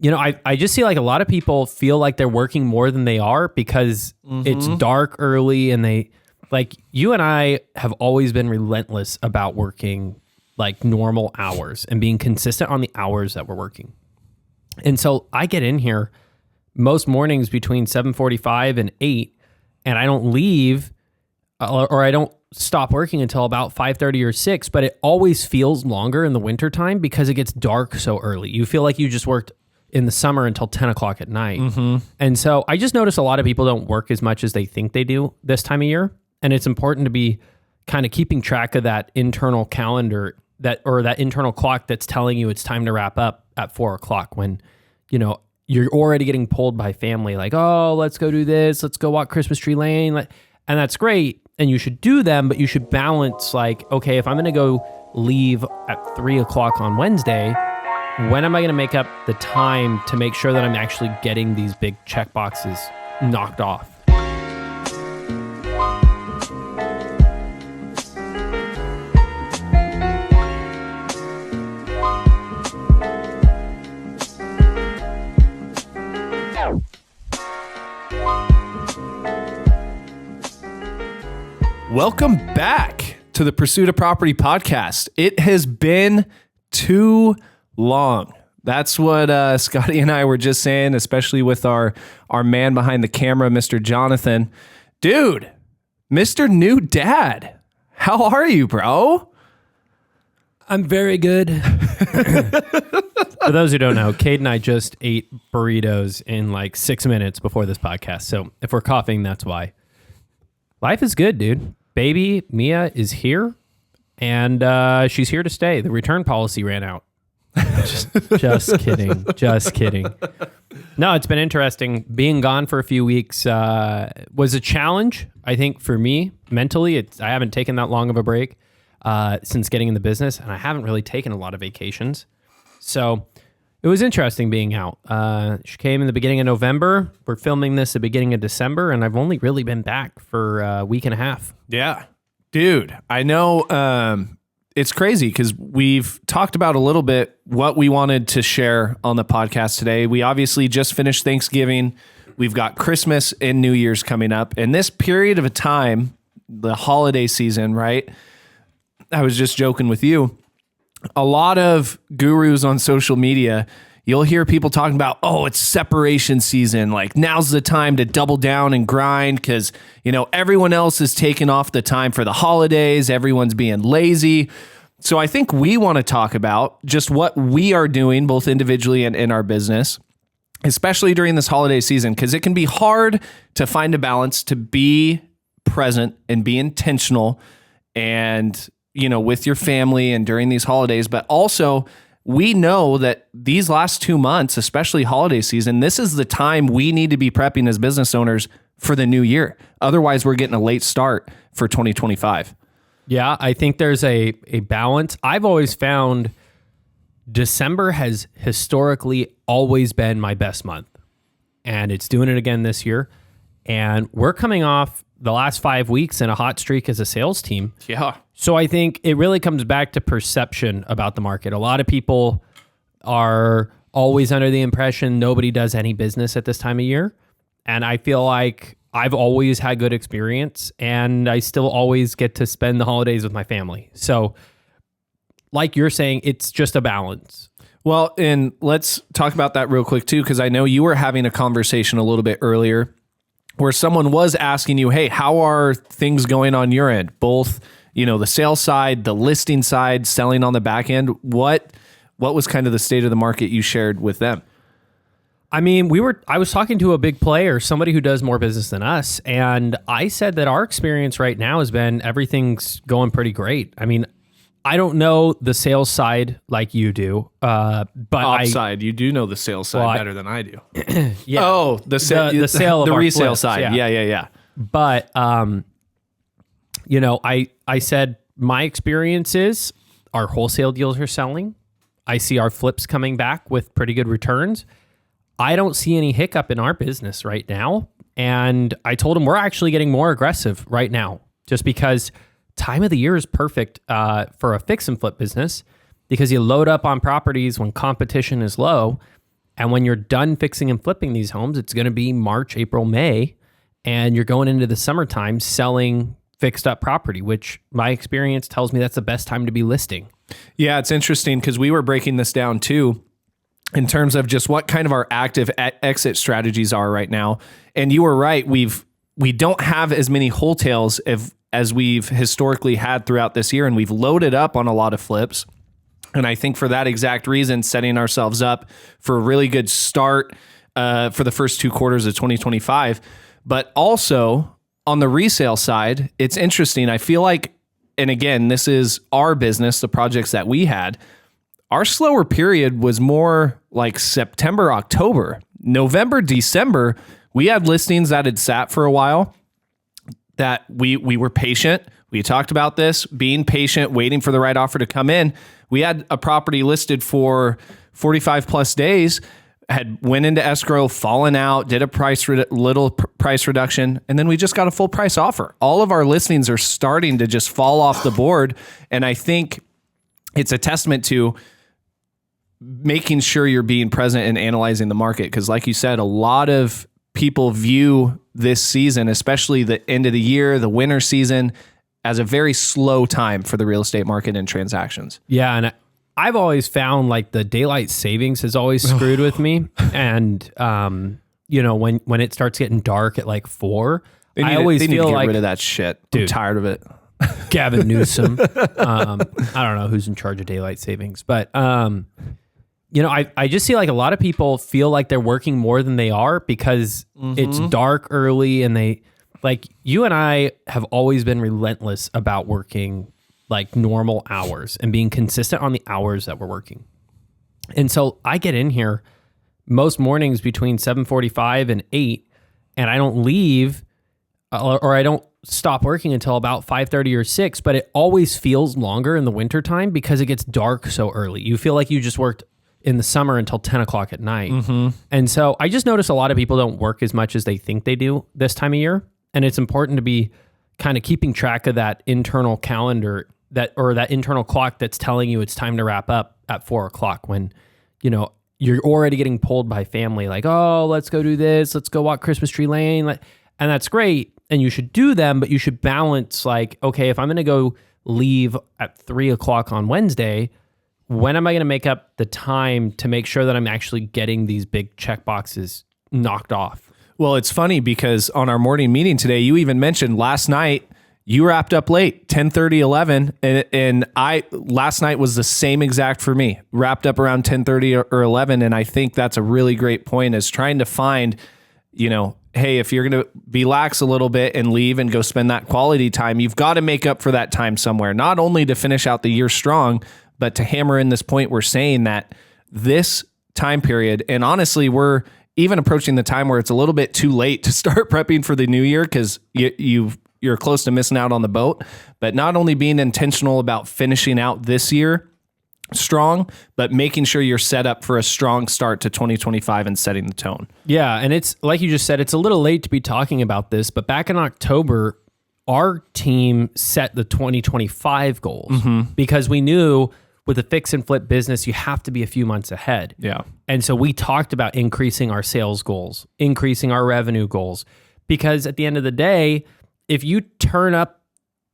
I just see like a lot of people feel like they're working more than they are because it's dark early, and like you and I have always been relentless about working like normal hours and being consistent on the hours that we're working. And so I get in here most mornings between 7:45 and 8, and I don't leave or I don't stop working until about 5:30 or 6, but it always feels longer in the wintertime because it gets dark so early. You feel like you just worked in the summer until 10 o'clock at night. And so I just noticed a lot of people don't work as much as they think they do this time of year. And it's important to be kind of keeping track of that internal calendar that internal clock that's telling you it's time to wrap up at 4 o'clock when, you're already getting pulled by family. Like, oh, let's go do this. Let's go walk Christmas Tree Lane. And that's great. And you should do them, but you should balance like, okay, if I'm going to go leave at 3 o'clock on Wednesday, when am I going to make up the time to make sure that I'm actually getting these big check boxes knocked off? Welcome back to the Pursuit of Property podcast. It has been too long. That's what Scotty and I were just saying, especially with our man behind the camera, Mr. Jonathan. Dude, Mr. New Dad, how are you, bro? I'm very good. For those who don't know, Cade and I just ate burritos in like 6 minutes before this podcast. So if we're coughing, that's why. Life is good, dude. Baby Mia is here, and she's here to stay. The return policy ran out. Just kidding. Just kidding. No, it's been interesting. Being gone for a few weeks was a challenge, I think, for me mentally. I haven't taken that long of a break since getting in the business, and I haven't really taken a lot of vacations. So it was interesting being out. She came in the beginning of November. We're filming this at the beginning of December, and I've only really been back for a week and a half. Yeah. Dude, I know it's crazy because we've talked about a little bit what we wanted to share on the podcast today. We obviously just finished Thanksgiving. We've got Christmas and New Year's coming up. And this period of a time, the holiday season, right? I was just joking with you. A lot of gurus on social media, you'll hear people talking about, oh, it's separation season. Like now's the time to double down and grind because, everyone else is taking off the time for the holidays. Everyone's being lazy. So I think we want to talk about just what we are doing both individually and in our business, especially during this holiday season, because it can be hard to find a balance to be present and be intentional and with your family and during these holidays. But also, we know that these last 2 months, especially holiday season, this is the time we need to be prepping as business owners for the new year. Otherwise, we're getting a late start for 2025. Yeah, I think there's a balance. I've always found December has historically always been my best month, and it's doing it again this year. And we're coming off the last 5 weeks in a hot streak as a sales team. Yeah. So I think it really comes back to perception about the market. A lot of people are always under the impression nobody does any business at this time of year. And I feel like I've always had good experience, and I still always get to spend the holidays with my family. So like you're saying, it's just a balance. Well, and let's talk about that real quick too, because I know you were having a conversation a little bit earlier where someone was asking you, hey, how are things going on your end? Both, the sales side, the listing side, selling on the back end. What was kind of the state of the market you shared with them? I mean, I was talking to a big player, somebody who does more business than us. And I said that our experience right now has been everything's going pretty great. I mean, I don't know the sales side like you do, but side, you do know the sales side better than I do. Yeah. Oh, the sale, the resale flips, side. Yeah. But, I said my experience is our wholesale deals are selling. I see our flips coming back with pretty good returns. I don't see any hiccup in our business right now. And I told him we're actually getting more aggressive right now just because time of the year is perfect for a fix and flip business because you load up on properties when competition is low And when you're done fixing and flipping these homes, it's going to be March, April, May, and you're going into the summertime selling fixed up property, which my experience tells me that's the best time to be listing. Yeah, it's interesting because we were breaking this down too in terms of just what kind of our active exit strategies are right now. And you were right. We don't have as many wholesales as we've historically had throughout this year, and we've loaded up on a lot of flips. And I think for that exact reason, setting ourselves up for a really good start for the first 2 quarters of 2025. But also on the resale side, it's interesting. I feel like, and again, this is our business, the projects that we had, our slower period was more like September, October. November, December, we had listings that had sat for a while that we were patient. We talked about this, being patient, waiting for the right offer to come in. We had a property listed for 45 plus days, had went into escrow, fallen out, did a little price reduction, and then we just got a full price offer. All of our listings are starting to just fall off the board. And I think it's a testament to making sure you're being present and analyzing the market. Because like you said, a lot of people view this season, especially the end of the year, the winter season, as a very slow time for the real estate market and transactions. Yeah. And I've always found like the daylight savings has always screwed with me. And, when it starts getting dark at like 4, I always feel get like rid of that shit. Dude, I'm tired of it. Gavin Newsom. I don't know who's in charge of daylight savings, but, I just see like a lot of people feel like they're working more than they are because it's dark early, and like you and I have always been relentless about working like normal hours and being consistent on the hours that we're working. And so I get in here most mornings between 7:45 and 8, and I don't leave or I don't stop working until about 5:30 or 6, but it always feels longer in the wintertime because it gets dark so early. You feel like you just worked in the summer until 10 o'clock at night. And so I just notice a lot of people don't work as much as they think they do this time of year. And it's important to be kind of keeping track of that internal calendar that internal clock that's telling you it's time to wrap up at 4 o'clock when, you're already getting pulled by family. Like, oh, let's go do this. Let's go walk Christmas Tree Lane. And that's great. And you should do them, but you should balance like, okay, if I'm going to go leave at 3 o'clock on Wednesday, when am I going to make up the time to make sure that I'm actually getting these big check boxes knocked off? Well, it's funny because on our morning meeting today, you even mentioned last night you wrapped up late, 10:30, 11. And last night was the same exact for me, wrapped up around 10:30 or 11. And I think that's a really great point, is trying to find, hey, if you're going to be lax a little bit and leave and go spend that quality time, you've got to make up for that time somewhere, not only to finish out the year strong, but to hammer in this point we're saying that this time period, and honestly, we're even approaching the time where it's a little bit too late to start prepping for the new year because you're close to missing out on the boat. But not only being intentional about finishing out this year strong, but making sure you're set up for a strong start to 2025 and setting the tone. Yeah, and it's like you just said, it's a little late to be talking about this, but back in October, our team set the 2025 goals because we knew with a fix and flip business, you have to be a few months ahead. Yeah. And so we talked about increasing our sales goals, increasing our revenue goals, because at the end of the day, if you turn up,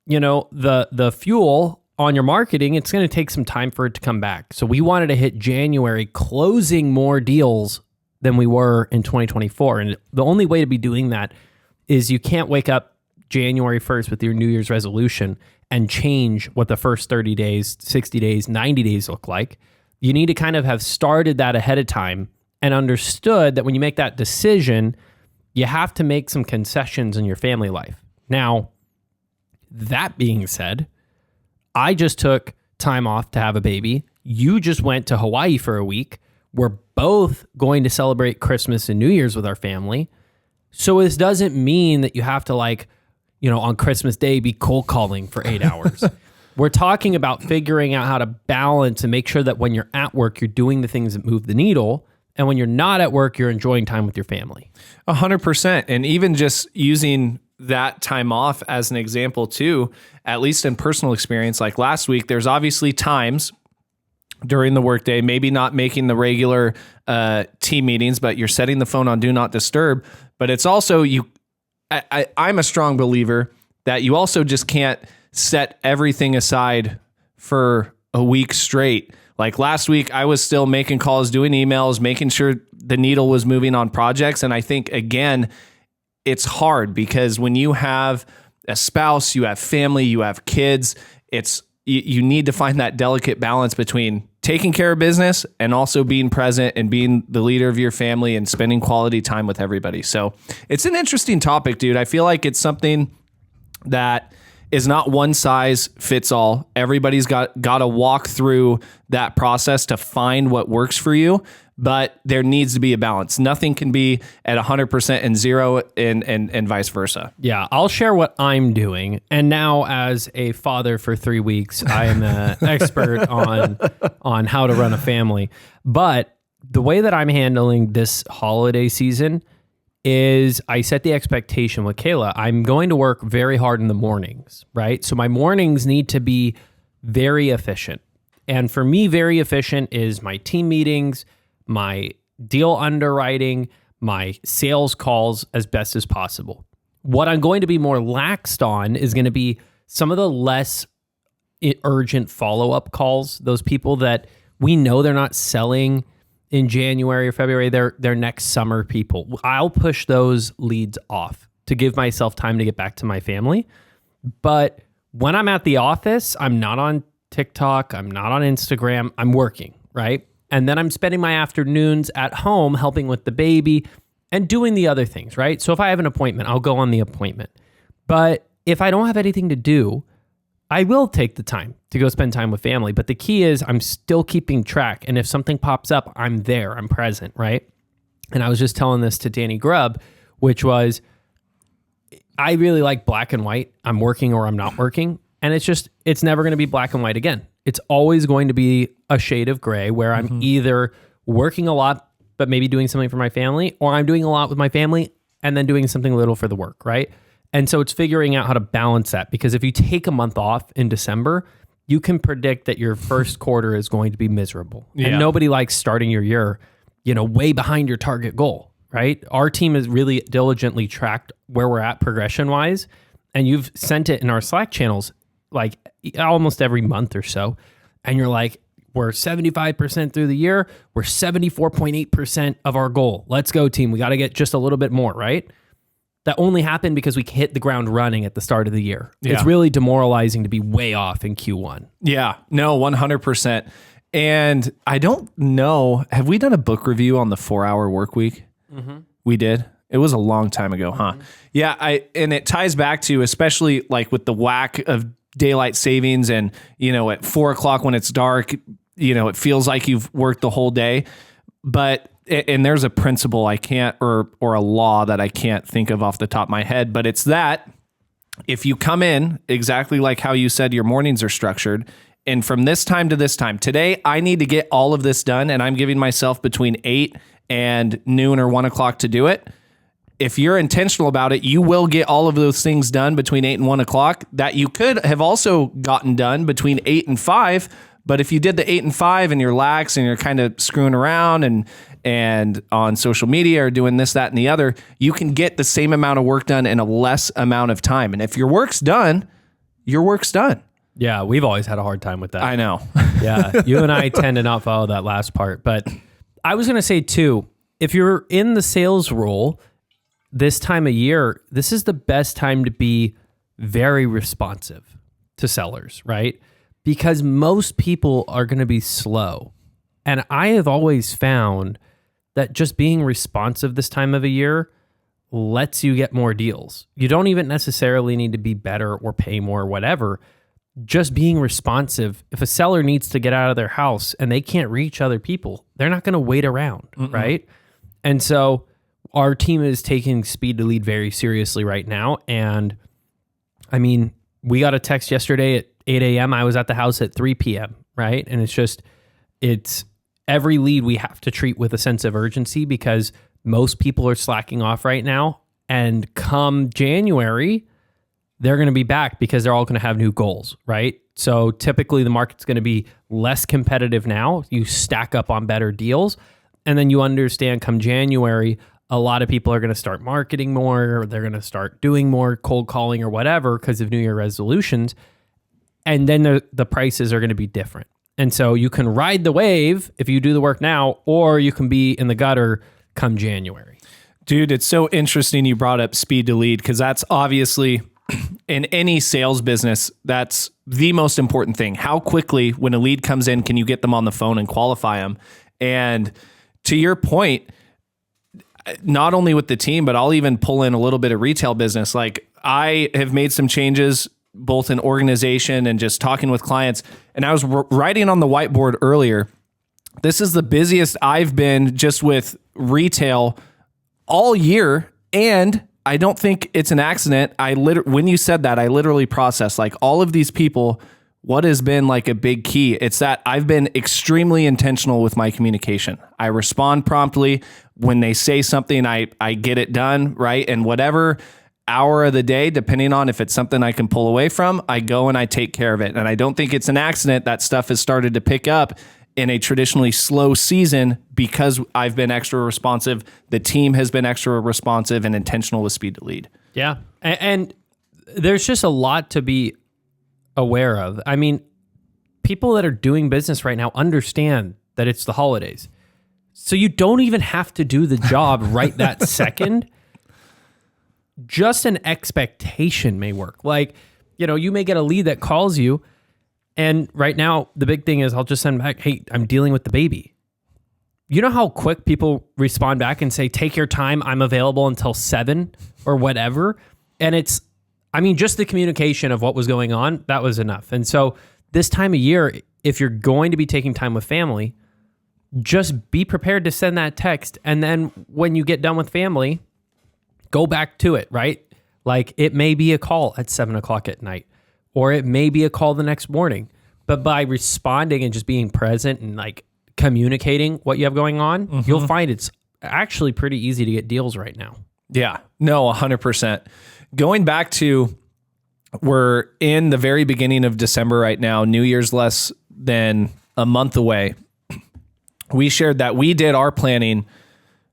the fuel on your marketing, it's going to take some time for it to come back. So we wanted to hit January closing more deals than we were in 2024. And the only way to be doing that is you can't wake up January 1st with your New Year's resolution and change what the first 30 days, 60 days, 90 days look like. You need to kind of have started that ahead of time and understood that when you make that decision, you have to make some concessions in your family life. Now, that being said, I just took time off to have a baby. You just went to Hawaii for a week. We're both going to celebrate Christmas and New Year's with our family. So this doesn't mean that you have to on Christmas Day, be cold calling for 8 hours. We're talking about figuring out how to balance and make sure that when you're at work, you're doing the things that move the needle. And when you're not at work, you're enjoying time with your family. 100%. And even just using that time off as an example too, at least in personal experience, like last week, there's obviously times during the workday, maybe not making the regular team meetings, but you're setting the phone on do not disturb. But it's also I'm a strong believer that you also just can't set everything aside for a week straight. Like last week, I was still making calls, doing emails, making sure the needle was moving on projects. And I think, again, it's hard because when you have a spouse, you have family, you have kids, you need to find that delicate balance between taking care of business and also being present and being the leader of your family and spending quality time with everybody. So it's an interesting topic, dude. I feel like it's something that is not one size fits all. Everybody's got to walk through that process to find what works for you, but there needs to be a balance. Nothing can be at 100% and zero and vice versa. Yeah, I'll share what I'm doing. And now as a father for 3 weeks, I am an expert on how to run a family. But the way that I'm handling this holiday season is I set the expectation with Kayla. I'm going to work very hard in the mornings, right? So my mornings need to be very efficient. And for me, very efficient is my team meetings, my deal underwriting, my sales calls as best as possible. What I'm going to be more laxed on is going to be some of the less urgent follow-up calls. Those people that we know they're not selling in January or February, they're next summer people. I'll push those leads off to give myself time to get back to my family. But when I'm at the office, I'm not on TikTok, I'm not on Instagram, I'm working, right? And then I'm spending my afternoons at home helping with the baby and doing the other things, right? So if I have an appointment, I'll go on the appointment. But if I don't have anything to do, I will take the time to go spend time with family. But the key is I'm still keeping track. And if something pops up, I'm there, I'm present, right? And I was just telling this to Danny Grubb, which was, I really like black and white. I'm working or I'm not working. And it's never going to be black and white again. It's always going to be a shade of gray where I'm either working a lot, but maybe doing something for my family, or I'm doing a lot with my family and then doing something little for the work, right? And so it's figuring out how to balance that, because if you take a month off in December, you can predict that your first quarter is going to be miserable. Yeah. And nobody likes starting your year, way behind your target goal, right? Our team has really diligently tracked where we're at progression wise. And you've sent it in our Slack channels, like almost every month or so. And you're like, we're 75% through the year. We're 74.8% of our goal. Let's go, team. We got to get just a little bit more, right? That only happened because we hit the ground running at the start of the year. Yeah. It's really demoralizing to be way off in Q1. Yeah, no, 100%. And I don't know, have we done a book review on the 4-Hour Work Week? Mm-hmm. We did. It was a long time ago, huh? Mm-hmm. Yeah, and it ties back to, especially like with the whack of daylight savings and, at 4:00 when it's dark, it feels like you've worked the whole day. And there's a principle I can't, or a law that I can't think of off the top of my head, but it's that if you come in exactly like how you said your mornings are structured, and from this time to this time, today I need to get all of this done, and I'm giving myself between 8 and noon or 1 o'clock to do it. If you're intentional about it, you will get all of those things done between 8 and 1 o'clock that you could have also gotten done between 8 and 5. But if you did the 8 and 5 and you're lax and you're kind of screwing around and on social media or doing this, that, and the other, you can get the same amount of work done in a less amount of time. And if your work's done, your work's done. Yeah, we've always had a hard time with that. I know. Yeah, you and I tend to not follow that last part. But I was going to say, too, if you're in the sales role this time of year, this is the best time to be very responsive to sellers, right? Because most people are going to be slow. And I have always found that just being responsive this time of a year lets you get more deals. You don't even necessarily need to be better or pay more or whatever. Just being responsive. If a seller needs to get out of their house and they can't reach other people, they're not going to wait around, right? And so our team is taking speed to lead very seriously right now. And I mean, we got a text yesterday at 8 a.m. I was at the house at 3 p.m., right? And it's every lead we have to treat with a sense of urgency because most people are slacking off right now. And come January, they're going to be back because they're all going to have new goals, right? So typically the market's going to be less competitive now. You stack up on better deals. And then you understand come January, a lot of people are going to start marketing more, or they're going to start doing more cold calling or whatever because of New Year resolutions. And then the prices are going to be different. And so you can ride the wave if you do the work now, or you can be in the gutter come January. Dude, it's so interesting you brought up speed to lead, because that's obviously in any sales business, that's the most important thing. How quickly, when a lead comes in, can you get them on the phone and qualify them? And to your point, not only with the team, but I'll even pull in a little bit of retail business. Like, I have made some changes both in organization and just talking with clients. And I was writing on the whiteboard earlier, this is the busiest I've been just with retail all year. And I don't think it's an accident. When you said that, I literally processed like all of these people. What has been like a big key? It's that I've been extremely intentional with my communication. I respond promptly. When they say something, I get it done, right? And whatever hour of the day, depending on if it's something I can pull away from, I go and I take care of it. And I don't think it's an accident that stuff has started to pick up in a traditionally slow season, because I've been extra responsive. The team has been extra responsive and intentional with speed to lead. Yeah. And there's just a lot to be aware of. I mean, people that are doing business right now understand that it's the holidays. So you don't even have to do the job right that second. Just an expectation may work. Like, you may get a lead that calls you, and right now the big thing is I'll just send back, hey, I'm dealing with the baby. You know how quick people respond back and say, take your time, I'm available until 7 or whatever. And just the communication of what was going on, that was enough. And so this time of year, if you're going to be taking time with family, just be prepared to send that text. And then when you get done with family, go back to it, right? Like, it may be a call at 7:00 at night, or it may be a call the next morning. But by responding and just being present and like communicating what you have going on, you'll find it's actually pretty easy to get deals right now. Yeah, no, 100%. Going back to, we're in the very beginning of December right now, New Year's less than a month away. We shared that we did our planning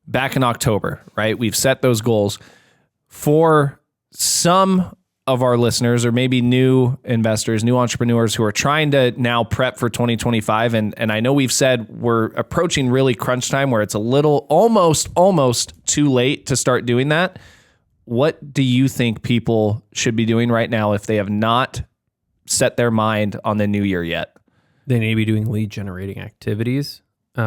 back in October, right? We've set those goals. For some of our listeners, or maybe new investors, new entrepreneurs who are trying to now prep for 2025, and I know we've said we're approaching really crunch time where it's a little almost too late to start doing that. What do you think people should be doing right now if they have not set their mind on the new year yet? They need to be doing lead generating activities. Wait,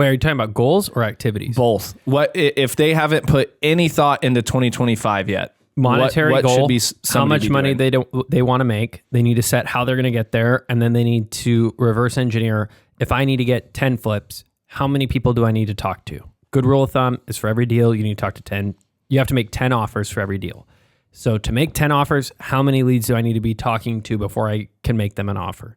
are you talking about goals or activities? Both. What if they haven't put any thought into 2025 yet? Monetary what goal, should be how much money they want to make. They need to set how they're going to get there, and then they need to reverse engineer. If I need to get 10 flips, how many people do I need to talk to? Good rule of thumb is for every deal, you need to talk to 10. You have to make 10 offers for every deal. So to make 10 offers, how many leads do I need to be talking to before I can make them an offer?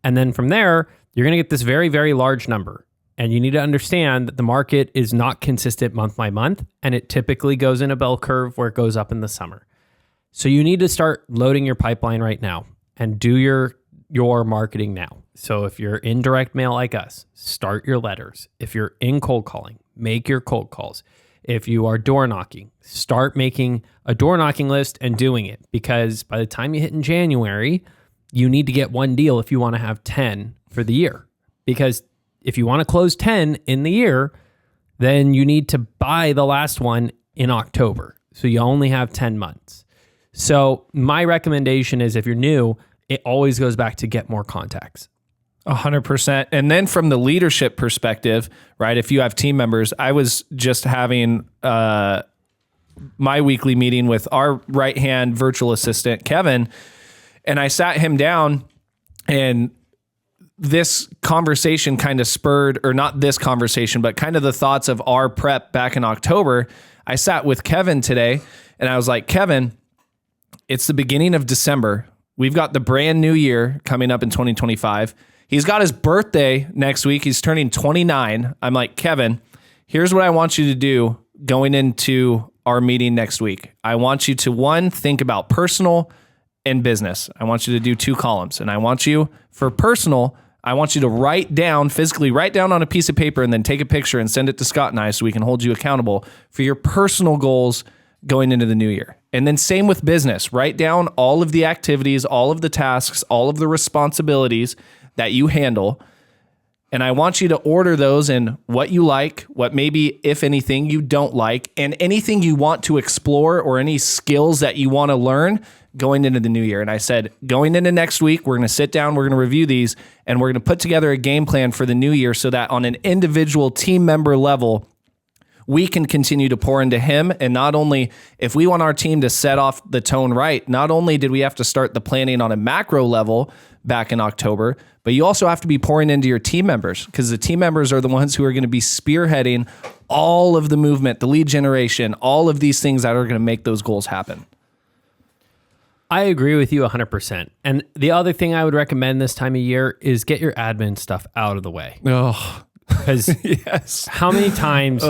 And then from there, you're going to get this very, very large number. And you need to understand that the market is not consistent month by month, and it typically goes in a bell curve where it goes up in the summer. So you need to start loading your pipeline right now and do your marketing now. So if you're in direct mail like us, start your letters. If you're in cold calling, make your cold calls. If you are door knocking, start making a door knocking list and doing it, because by the time you hit in January, you need to get one deal if you want to have 10 for the year. Because if you want to close 10 in the year, then you need to buy the last one in October. So you only have 10 months. So my recommendation is, if you're new, it always goes back to get more contacts. 100%. And then from the leadership perspective, right? If you have team members, I was just having my weekly meeting with our right-hand virtual assistant, Kevin, and I sat him down, and this conversation kind of spurred, or not this conversation, but kind of the thoughts of our prep back in October. I sat with Kevin today and I was like, Kevin, it's the beginning of December. We've got the brand new year coming up in 2025. He's got his birthday next week. He's turning 29. I'm like, Kevin, here's what I want you to do going into our meeting next week. I want you to, one, think about personal and business. I want you to do 2 columns. And I want you, for personal, I want you to physically write down on a piece of paper and then take a picture and send it to Scott and I so we can hold you accountable for your personal goals going into the new year. And then same with business. Write down all of the activities, all of the tasks, all of the responsibilities that you handle. And I want you to order those in what you like, what maybe, if anything, you don't like, and anything you want to explore or any skills that you want to learn going into the new year. And I said, going into next week, we're going to sit down, we're going to review these, and we're going to put together a game plan for the new year so that on an individual team member level, we can continue to pour into him. And not only, if we want our team to set off the tone right, not only did we have to start the planning on a macro level back in October, but you also have to be pouring into your team members, because the team members are the ones who are going to be spearheading all of the movement, the lead generation, all of these things that are going to make those goals happen. I agree with you 100%. And the other thing I would recommend this time of year is get your admin stuff out of the way. Oh, because yes. How many times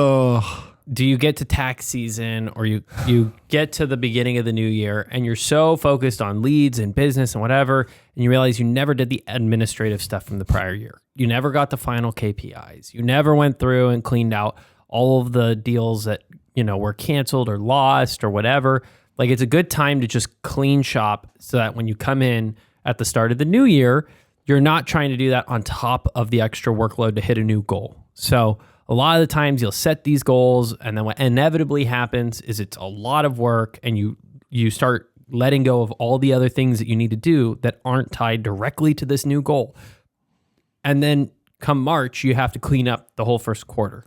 do you get to tax season or you get to the beginning of the new year and you're so focused on leads and business and whatever, and you realize you never did the administrative stuff from the prior year. You never got the final KPIs. You never went through and cleaned out all of the deals that, were canceled or lost or whatever. Like, it's a good time to just clean shop so that when you come in at the start of the new year, you're not trying to do that on top of the extra workload to hit a new goal. So a lot of the times you'll set these goals, and then what inevitably happens is it's a lot of work, and you start letting go of all the other things that you need to do that aren't tied directly to this new goal. And then come March, you have to clean up the whole first quarter.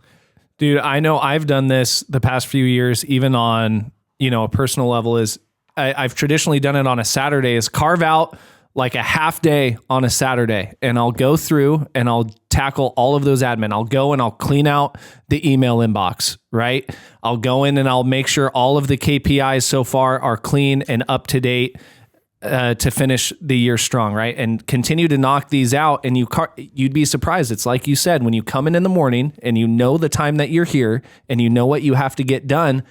Dude, I know I've done this the past few years, even on a personal level. Is I've traditionally done it on a Saturday, is carve out like a half day on a Saturday, and I'll go through and I'll tackle all of those admin. I'll go and I'll clean out the email inbox, right? I'll go in and I'll make sure all of the KPIs so far are clean and up to date to finish the year strong, right? And continue to knock these out. And you'd be surprised. It's like you said, when you come in the morning and you know the time that you're here and you know what you have to get done,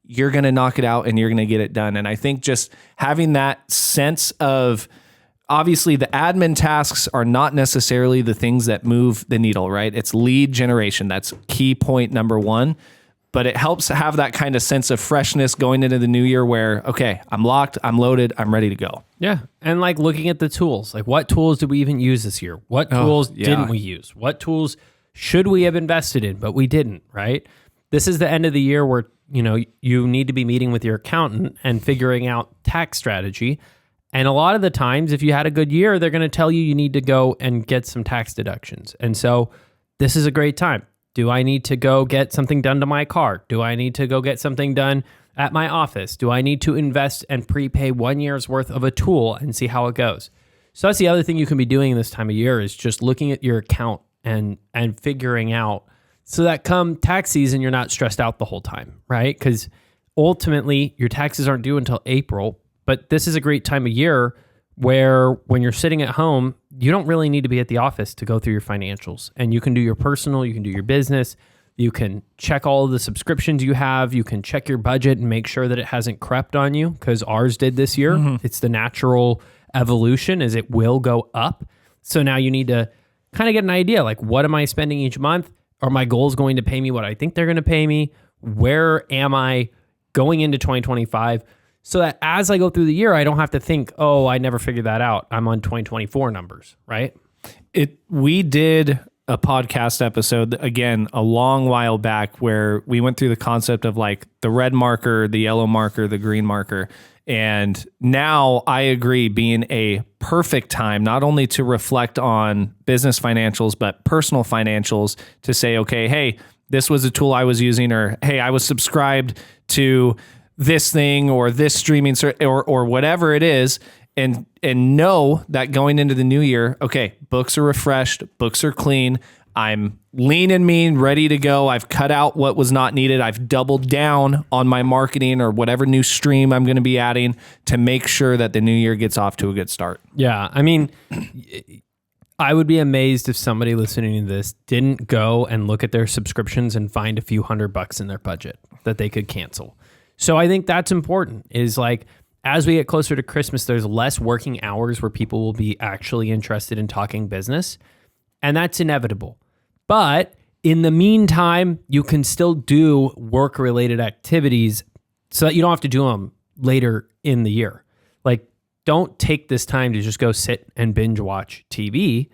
you're going to knock it out and you're going to get it done. And I think just having that sense of, obviously the admin tasks are not necessarily the things that move the needle, right? It's lead generation. That's key point number 1. But it helps have that kind of sense of freshness going into the new year where, okay, I'm locked, I'm loaded, I'm ready to go. Yeah. And like looking at the tools, like what tools did we even use this year? What tools didn't we use? What tools should we have invested in, but we didn't, right? This is the end of the year where, you need to be meeting with your accountant and figuring out tax strategy. And a lot of the times, if you had a good year, they're going to tell you need to go and get some tax deductions. And so this is a great time. Do I need to go get something done to my car? Do I need to go get something done at my office? Do I need to invest and prepay 1 year's worth of a tool and see how it goes? So that's the other thing you can be doing this time of year, is just looking at your account and figuring out, so that come tax season, you're not stressed out the whole time, right? Because ultimately your taxes aren't due until April. But this is a great time of year where when you're sitting at home, you don't really need to be at the office to go through your financials. And you can do your personal, you can do your business, you can check all of the subscriptions you have, you can check your budget and make sure that it hasn't crept on you, because ours did this year. Mm-hmm. It's the natural evolution, is it will go up. So now you need to kind of get an idea, like, what am I spending each month? Are my goals going to pay me what I think they're going to pay me? Where am I going into 2025? So that as I go through the year, I don't have to think, oh, I never figured that out. I'm on 2024 numbers, right? We did a podcast episode, again, a long while back, where we went through the concept of like the red marker, the yellow marker, the green marker. And now I agree, being a perfect time, not only to reflect on business financials, but personal financials, to say, okay, hey, this was a tool I was using, or hey, I was subscribed to this thing or this streaming or whatever it is, and know that going into the new year, okay, books are refreshed, books are clean, I'm lean and mean, ready to go. I've cut out what was not needed. I've doubled down on my marketing or whatever new stream I'm going to be adding to make sure that the new year gets off to a good start. Yeah. I mean, I would be amazed if somebody listening to this didn't go and look at their subscriptions and find a few $100 in their budget that they could cancel. So I think that's important, is like, as we get closer to Christmas, there's less working hours where people will be actually interested in talking business. And that's inevitable. But in the meantime, you can still do work-related activities so that you don't have to do them later in the year. Like, don't take this time to just go sit and binge watch TV.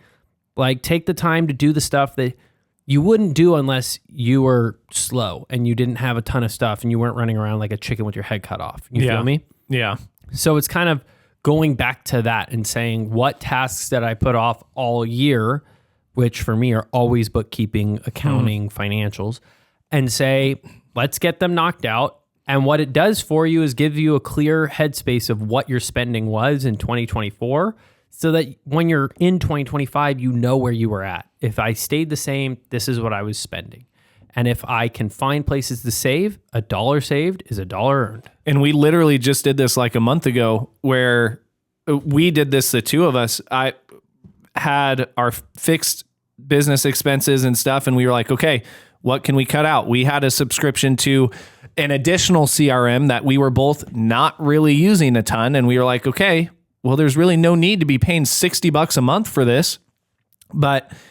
Like, take the time to do the stuff that you wouldn't do unless you were slow and you didn't have a ton of stuff and you weren't running around like a chicken with your head cut off. You feel me? Yeah. So it's kind of going back to that and saying, what tasks that I put off all year, which for me are always bookkeeping, accounting, financials, and say, let's get them knocked out. And what it does for you is give you a clear headspace of what your spending was in 2024 so that when you're in 2025, you know where you were at. If I stayed the same, this is what I was spending. And if I can find places to save, $1 saved is $1 earned. And we literally just did this like a month ago where we did this, the two of us. I had our fixed business expenses and stuff, and we were like, okay, what can we cut out? We had a subscription to an additional CRM that we were both not really using a ton. And we were like, okay, well, there's really no need to be paying $60 a month for this.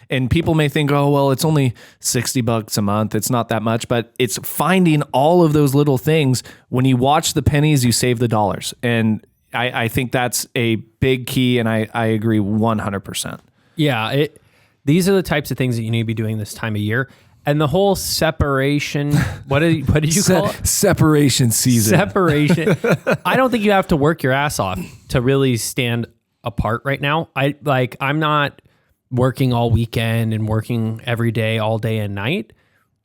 And people may think, oh, well, it's only $60 a month. It's not that much, but it's finding all of those little things. When you watch the pennies, you save the dollars. And I think that's a big key. And I agree 100%. Yeah. These are the types of things that you need to be doing this time of year. And the whole separation, what did you call it? Separation season. Separation. I don't think you have to work your ass off to really stand apart right now. I'm not working all weekend and working every day, all day and night.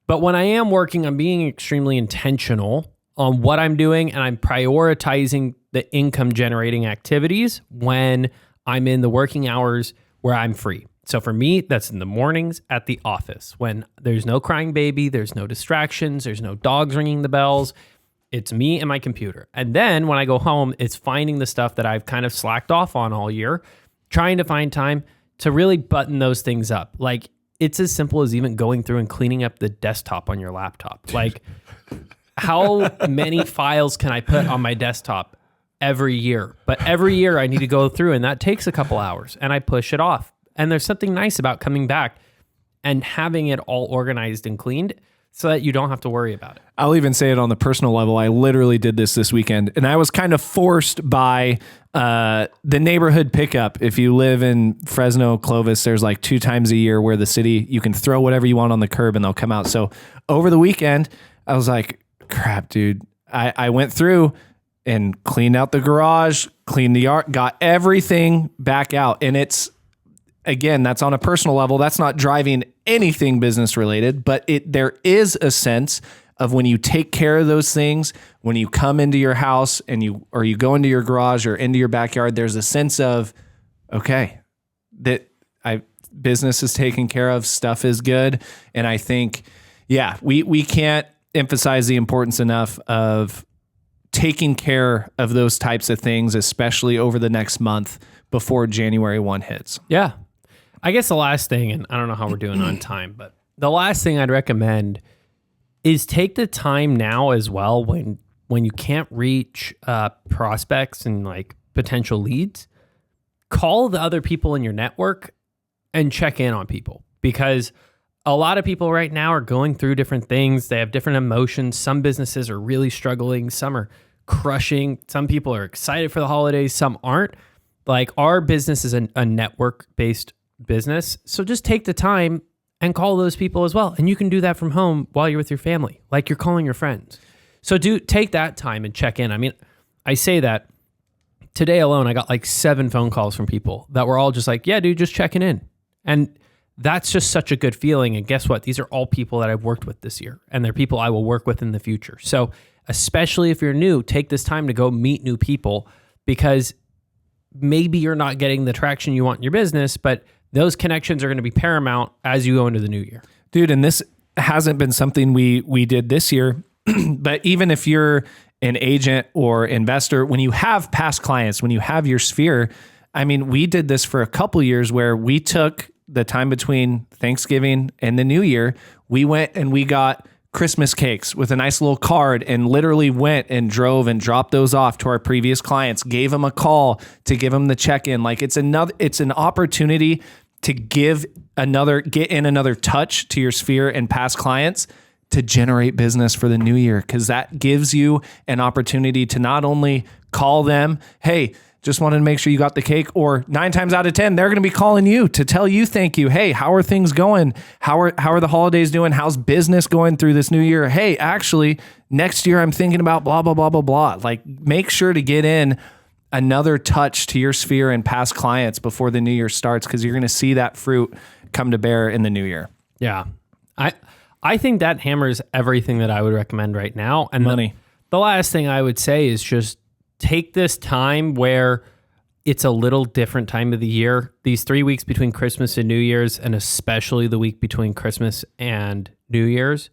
But when I am working, I'm being extremely intentional on what I'm doing, and I'm prioritizing the income generating activities when I'm in the working hours where I'm free. So for me, that's in the mornings at the office when there's no crying baby, there's no distractions, there's no dogs ringing the bells. It's me and my computer. And then when I go home, it's finding the stuff that I've kind of slacked off on all year, trying to find time to really button those things up. Like, it's as simple as even going through and cleaning up the desktop on your laptop. Like, how many files can I put on my desktop every year? But every year I need to go through, and that takes a couple hours, and I push it off. And there's something nice about coming back and having it all organized and cleaned so that you don't have to worry about it. I'll even say it on the personal level. I literally did this weekend, and I was kind of forced by the neighborhood pickup. If you live in Fresno, Clovis, there's like 2 times a year where the city, you can throw whatever you want on the curb and they'll come out. So over the weekend, I was like, crap, dude. I went through and cleaned out the garage, cleaned the yard, got everything back out. And it's, again, that's on a personal level. That's not driving anything business related, but there is a sense of when you take care of those things, when you come into your house and you go into your garage or into your backyard, there's a sense of, okay, that business is taken care of, stuff is good. And I think, yeah, we can't emphasize the importance enough of taking care of those types of things, especially over the next month before January 1 hits. Yeah. I guess the last thing, and I don't know how we're doing on time, but the last thing I'd recommend is take the time now as well when you can't reach prospects and like potential leads, call the other people in your network and check in on people, because a lot of people right now are going through different things. They have different emotions. Some businesses are really struggling. Some are crushing. Some people are excited for the holidays. Some aren't. Like, our business is a network-based business. So just take the time and call those people as well. And you can do that from home while you're with your family, like you're calling your friends. So take that time and check in. I mean, I say that today alone, I got like 7 phone calls from people that were all just like, yeah, dude, just checking in. And that's just such a good feeling. And guess what? These are all people that I've worked with this year, and they're people I will work with in the future. So especially if you're new, take this time to go meet new people, because maybe you're not getting the traction you want in your business, but those connections are going to be paramount as you go into the new year. Dude, and this hasn't been something we did this year, but even if you're an agent or investor, when you have past clients, when you have your sphere, I mean, we did this for a couple years where we took the time between Thanksgiving and the New Year. We went and we got Christmas cakes with a nice little card and literally went and drove and dropped those off to our previous clients, gave them a call to give them the check-in. Like it's an opportunity to get in another touch to your sphere and past clients to generate business for the new year. Cause that gives you an opportunity to not only call them, hey, just wanted to make sure you got the cake, or 9 times out of 10, they're going to be calling you to tell you thank you. Hey, how are things going? How are the holidays doing? How's business going through this new year? Hey, actually, next year I'm thinking about blah, blah, blah, blah, blah. Like make sure to get in another touch to your sphere and past clients before the new year starts, because you're going to see that fruit come to bear in the new year. Yeah. I think that hammers everything that I would recommend right now. And money. The last thing I would say is just take this time where it's a little different time of the year. These 3 weeks between Christmas and New Year's, and especially the week between Christmas and New Year's.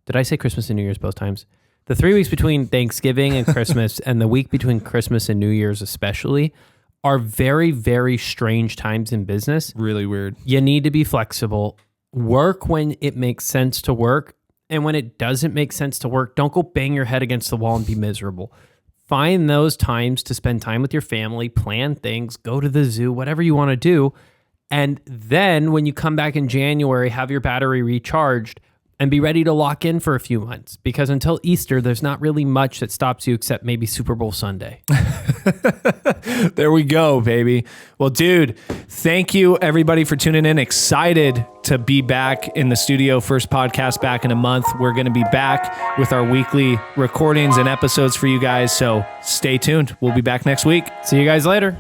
Did I say Christmas and New Year's both times? The 3 weeks between Thanksgiving and Christmas and the week between Christmas and New Year's especially are very, very strange times in business. Really weird. You need to be flexible. Work when it makes sense to work. And when it doesn't make sense to work, don't go bang your head against the wall and be miserable. Find those times to spend time with your family, plan things, go to the zoo, whatever you want to do. And then when you come back in January, have your battery recharged and be ready to lock in for a few months. Because until Easter, there's not really much that stops you except maybe Super Bowl Sunday. There we go, baby. Well, dude, thank you everybody for tuning in. Excited to be back in the studio. First podcast back in a month. We're going to be back with our weekly recordings and episodes for you guys. So stay tuned. We'll be back next week. See you guys later.